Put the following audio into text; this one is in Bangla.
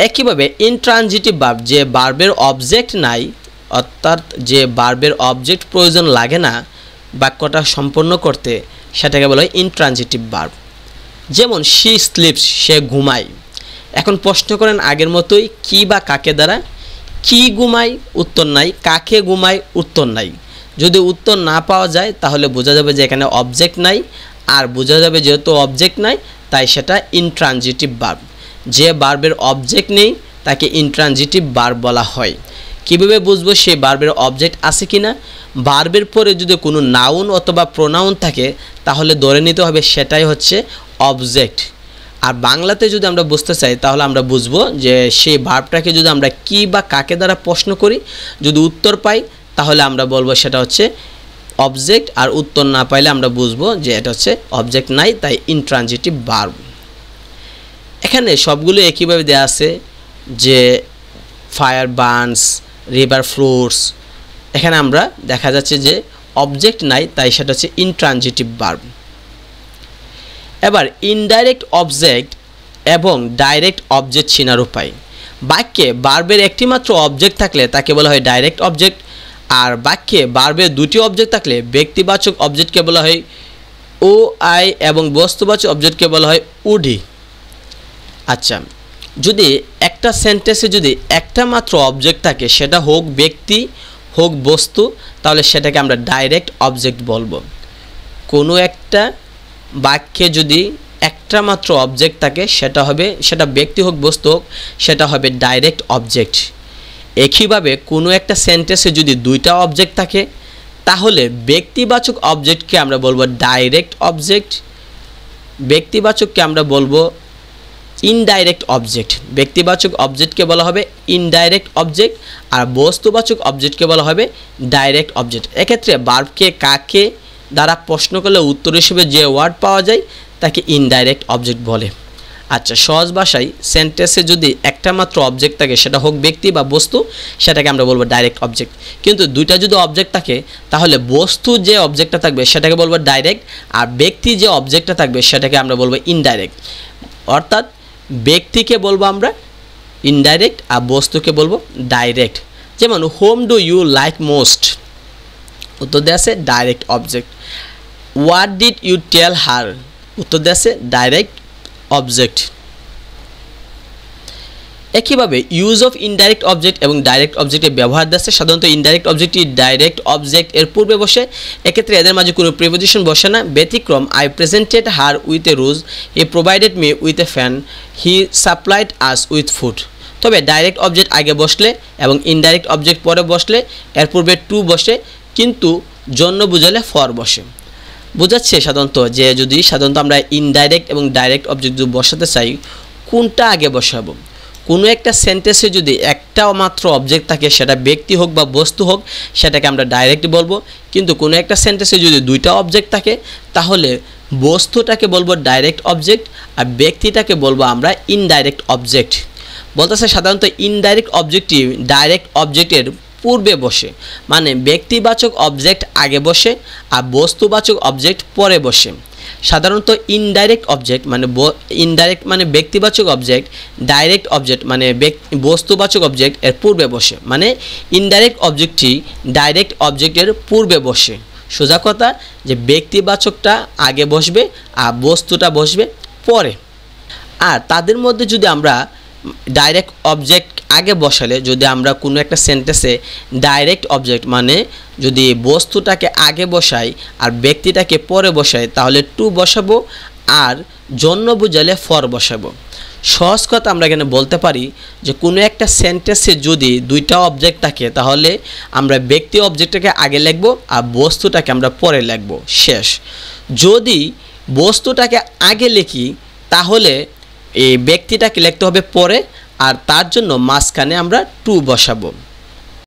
একইভাবে ইনট্রানজিটিভ ভার্ব, যে ভার্বের অবজেক্ট নাই, অর্থাৎ যে ভার্বের অবজেক্ট প্রয়োজন লাগে না বাক্যটা সম্পন্ন করতে, সেটাকে বলা হয় ইনট্রানজিটিভ ভার্ব। যেমন শি স্লিপস, সে ঘুমায়। এখন প্রশ্ন করেন আগের মতোই, কি বা কাকে দ্বারা। কি ঘুমায়, উত্তর নাই। কাকে ঘুমায়, উত্তর নাই। যদি উত্তর না পাওয়া যায় তাহলে বোঝা যাবে যে এখানে অবজেক্ট নাই, আর বোঝা যাবে যেহেতু অবজেক্ট নাই তাই সেটা ইনট্রানজিটিভ ভার্ব। যে ভার্বের অবজেক্ট নেই তাকে ইনট্রানজিটিভ ভার্ব বলা হয়। কীভাবে বুঝবো সেই ভার্বের অবজেক্ট আছে কি না? ভার্বের পরে যদি কোনো নাউন অথবা প্রোনাউন থাকে তাহলে ধরে নিতে হবে সেটাই হচ্ছে অবজেক্ট। আর বাংলাতে যদি আমরা বুঝতে চাই তাহলে আমরা বুঝবো যে সেই ভার্বটাকে যদি আমরা কি বা কাকে দ্বারা প্রশ্ন করি, যদি উত্তর পাই তাহলে আমরা বলবো সেটা হচ্ছে অবজেক্ট, আর উত্তর না পাইলে আমরা বুঝবো যে এটা হচ্ছে অবজেক্ট নাই, তাই ইনট্রানজিটিভ ভার্ব। এখানে সবগুলো একইভাবে দেওয়া আছে, যে ফায়ার বার্নস, রিভার ফ্লোটস। এখানে আমরা দেখা যাচ্ছে যে অবজেক্ট নাই, তাই সেটা হচ্ছে ইনট্রানজিটিভ ভার্ব। এবার ইনডাইরেক্ট অবজেক্ট এবং ডাইরেক্ট অবজেক্ট চেনার উপায়। বাক্যে ভার্বের একটি মাত্র অবজেক্ট থাকলে তাকে বলা হয় ডাইরেক্ট অবজেক্ট, আর বাক্যে ভার্বের দুটি অবজেক্ট থাকলে ব্যক্তিবাচক অবজেক্টকে বলা হয় ও আই এবং বস্তুবাচক অবজেক্টকে বলা হয় উডি। আচ্ছা, যদি একটা সেন্টেন্সে যদি একটা মাত্র অবজেক্ট থাকে, সেটা হোক ব্যক্তি হোক বস্তু, তাহলে সেটাকে আমরা ডাইরেক্ট অবজেক্ট বলবো। কোনো একটা বাক্যে যদি একটা মাত্র অবজেক্ট থাকে, সেটা ব্যক্তি হোক বস্তু হোক, সেটা হবে ডাইরেক্ট অবজেক্ট। একইভাবে কোনো একটা সেন্টেন্সে যদি দুইটা অবজেক্ট থাকে তাহলে ব্যক্তিবাচক অবজেক্টকে আমরা বলবো ডাইরেক্ট অবজেক্ট, ব্যক্তিবাচককে আমরা বলবো ইনডাইরেক্ট অবজেক্ট। ব্যক্তিবাচক অবজেক্টকে বলা হবে ইনডাইরেক্ট অবজেক্ট, আর বস্তুবাচক অবজেক্টকে বলা হবে ডাইরেক্ট অবজেক্ট। এক্ষেত্রে ভার্বকে কাকে দ্বারা প্রশ্ন করলে উত্তর হিসেবে যে ওয়ার্ড পাওয়া যায় তাকে ইনডাইরেক্ট অবজেক্ট বলে। আচ্ছা, সহজ ভাষায় সেন্টেন্সে যদি একটা মাত্র অবজেক্ট থাকে, সেটা হোক ব্যক্তি বা বস্তু, সেটাকে আমরা বলবো ডাইরেক্ট অবজেক্ট। কিন্তু দুইটা যদি অবজেক্ট থাকে তাহলে বস্তু যে অবজেক্টটা থাকবে সেটাকে বলবো ডাইরেক্ট, আর ব্যক্তি যে অবজেক্টটা থাকবে সেটাকে আমরা বলবো ইনডাইরেক্ট। অর্থাৎ ব্যক্তিকে বলবো আমরা ইনডাইরেক্ট আর বস্তুকে বলবো ডাইরেক্ট। যেমন whom do you like most, উত্তর দেওয়া আছে direct object. What did you tell her, উত্তর দেওয়া আছে ডাইরেক্ট অবজেক্ট। একইভাবে ইউজ অফ ইনডাইরেক্ট অবজেক্ট এবং ডাইরেক্ট অবজেক্টের ব্যবহার দেওয়া সাধারণত ইনডাইরেক্ট অবজেক্টটি ডাইরেক্ট অবজেক্ট এর পূর্বে বসে। এক্ষেত্রে এদের মাঝে কোনো প্রিপোজিশন বসে না। ব্যতিক্রম I presented her with a rose, he provided me with a fan, he supplied us with food. তবে ডাইরেক্ট অবজেক্ট আগে বসলে এবং ইনডাইরেক্ট অবজেক্ট পরে বসলে এর পূর্বে টু বসে, কিন্তু জন্য বুঝালে ফর বসে। বোঝাচ্ছে সাধারণত যে যদি সাধারণত আমরা ইনডাইরেক্ট এবং ডাইরেক্ট অবজেক্ট যদি বসাতে চাই কোনটা আগে বসাবো। কোনো একটা সেন্টেন্সে যদি একটা মাত্র অবজেক্ট থাকে, সেটা ব্যক্তি হোক বা বস্তু হোক, সেটাকে আমরা ডাইরেক্ট বলবো। কিন্তু কোনো একটা সেন্টেন্সে যদি দুইটা অবজেক্ট থাকে তাহলে বস্তুটাকে বলবো ডাইরেক্ট অবজেক্ট আর ব্যক্তিটাকে বলবো আমরা ইনডাইরেক্ট অবজেক্ট। বলতেছে সাধারণত ইনডাইরেক্ট অবজেক্টটি ডাইরেক্ট অবজেক্টের পূর্বে বসে, মানে ব্যক্তিবাচক অবজেক্ট আগে বসে আর বস্তুবাচক অবজেক্ট পরে বসে। সাধারণত ইনডাইরেক্ট অবজেক্ট মানে ব্যক্তিবাচক অবজেক্ট, ডাইরেক্ট অবজেক্ট মানে বস্তুবাচক অবজেক্ট এর পূর্বে বসে, মানে ইনডাইরেক্ট অবজেক্টটি ডাইরেক্ট অবজেক্টের পূর্বে বসে। সোজা কথা যে ব্যক্তিবাচকটা আগে বসবে আর বস্তুটা বসবে পরে। আর তাদের মধ্যে যদি আমরা ডাইরেক্ট অবজেক্ট আগে বসালে, যদি আমরা কোনো একটা সেন্টেন্সে ডাইরেক্ট অবজেক্ট মানে যদি বস্তুটাকে আগে বসাই আর ব্যক্তিটাকে পরে বসাই তাহলে টু বসাবো, আর জন্য বুঝালে ফর বসাবো। সহজ কথা আমরা এখানে বলতে পারি যে কোনো একটা সেন্টেন্সে যদি দুইটা অবজেক্ট থাকে তাহলে আমরা ব্যক্তি অবজেক্টটাকে আগে লিখবো আর বস্তুটাকে আমরা পরে লিখবো, শেষ। যদি বস্তুটাকে আগে লিখি তাহলে এই ব্যক্তিটাকে লিখতে হবে পরে, আর তার জন্য মাঝখানে আমরা টু বসাবো।